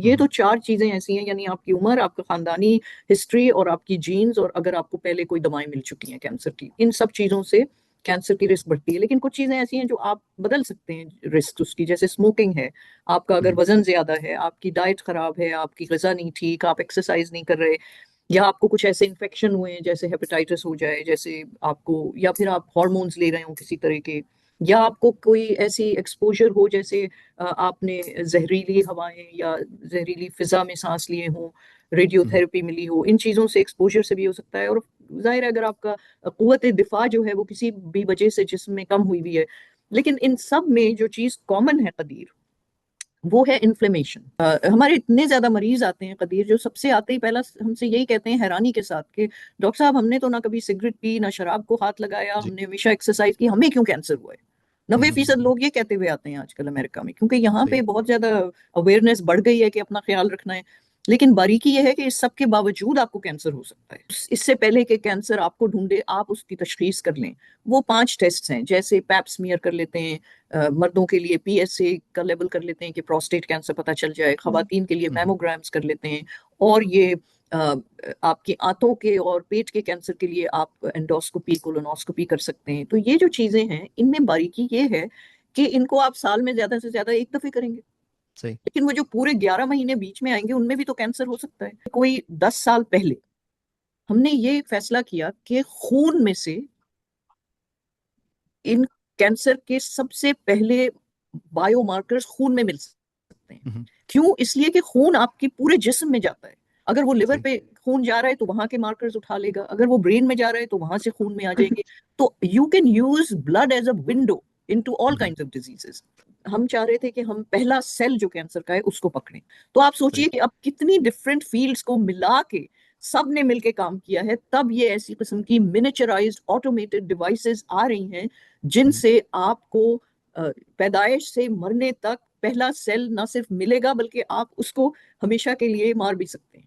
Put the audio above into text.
ये तो चार चीजें ऐसी हैं, यानी आपकी उम्र, आपका खानदानी हिस्ट्री और आपकी जीन्स, और अगर आपको पहले कोई दवाएं मिल चुकी हैं कैंसर की, इन सब चीजों से कैंसर की रिस्क बढ़ती है। लेकिन कुछ चीजें ऐसी हैं जो आप बदल सकते हैं रिस्क उसकी, जैसे स्मोकिंग है, आपका अगर वजन ज्यादा है, आपकी डाइट खराब है, आपकी ग़िज़ा नहीं ठीक, आप एक्सरसाइज नहीं कर रहे, या आपको कुछ ऐसे इन्फेक्शन हुए हैं जैसे हेपेटाइटिस हो जाए, जैसे आपको, या फिर आप हार्मोन्स ले रहे हो किसी तरह के, या आपको कोई ऐसी एक्सपोजर हो जैसे आपने जहरीली हवाएं या जहरीली फिजा में सांस लिए हों, रेडियोथेरेपी मिली हो, इन चीज़ों से एक्सपोजर से भी हो सकता है। और जाहिर है अगर आपका कुव्वत दिफा जो है वो किसी भी वजह से जिस्म में कम हुई भी है, लेकिन इन सब में जो चीज़ कॉमन है कदीर, वो है इन्फ्लेमेशन। हमारे इतने ज्यादा मरीज आते हैं कदीर, जो सबसे आते ही पहला हमसे यही कहते हैं हैरानी के साथ कि डॉक्टर साहब हमने तो ना कभी सिगरेट पी, ना शराब को हाथ लगाया, जी। हमने हमेशा एक्सरसाइज की, हमें क्यों कैंसर हुआ है? हम्म, 90% लोग ये कहते हुए आते हैं आजकल अमेरिका में, क्योंकि यहाँ सही। पे बहुत ज्यादा अवेयरनेस बढ़ गई है कि अपना ख्याल रखना है। लेकिन बारीकी यह है कि इस सब के बावजूद आपको कैंसर हो सकता है। इससे पहले कि कैंसर आपको ढूंढे, आप उसकी तशखीस कर लें, वो 5 टेस्ट हैं, जैसे पैप स्मीयर कर लेते हैं, मर्दों के लिए पीएसए का लेवल कर लेते हैं कि प्रोस्टेट कैंसर पता चल जाए, खवातीन के लिए हम्म, मैमोग्राम्स कर लेते हैं, और ये आपकी आंतों के और पेट के कैंसर के लिए आप एंडोस्कोपी, कोलोनोस्कोपी कर सकते हैं। तो ये जो चीजें हैं, इनमें बारीकी ये है कि इनको आप साल में ज्यादा से ज्यादा एक दफे करेंगे, सही। लेकिन वो जो पूरे 11 महीने बीच में आएंगे उनमें भी तो कैंसर हो सकता है। कोई 10 साल पहले हमने ये फैसला किया कि खून में से इन कैंसर के सबसे पहले बायोमार्कर्स खून में मिल सकते हैं। हम्म, क्यों? इसलिए कि खून आपके पूरे जिस्म में जाता है। अगर वो लिवर सही। पे खून जा रहा है तो वहां के मार्कर्स उठा लेगा, अगर वो ब्रेन में जा रहा है तो वहां से खून में आ जाएंगे। तो you can use blood as a window into all hmm, kinds of diseases. हम चाह रहे थे कि हम पहला सेल जो कैंसर का है उसको पकड़ें। तो आप सोचिए सही। कि अब कितनी डिफरेंट फील्ड्स को मिला के सब ने मिलकर काम किया है, तब ये ऐसी किस्म की मिनिचराइज्ड ऑटोमेटेड डिवाइसेस आ रही हैं हम्म, जिनसे आपको पैदाइश से मरने तक पहला सेल ना सिर्फ मिलेगा, बल्कि आप उसको हमेशा के लिए मार भी सकते हैं।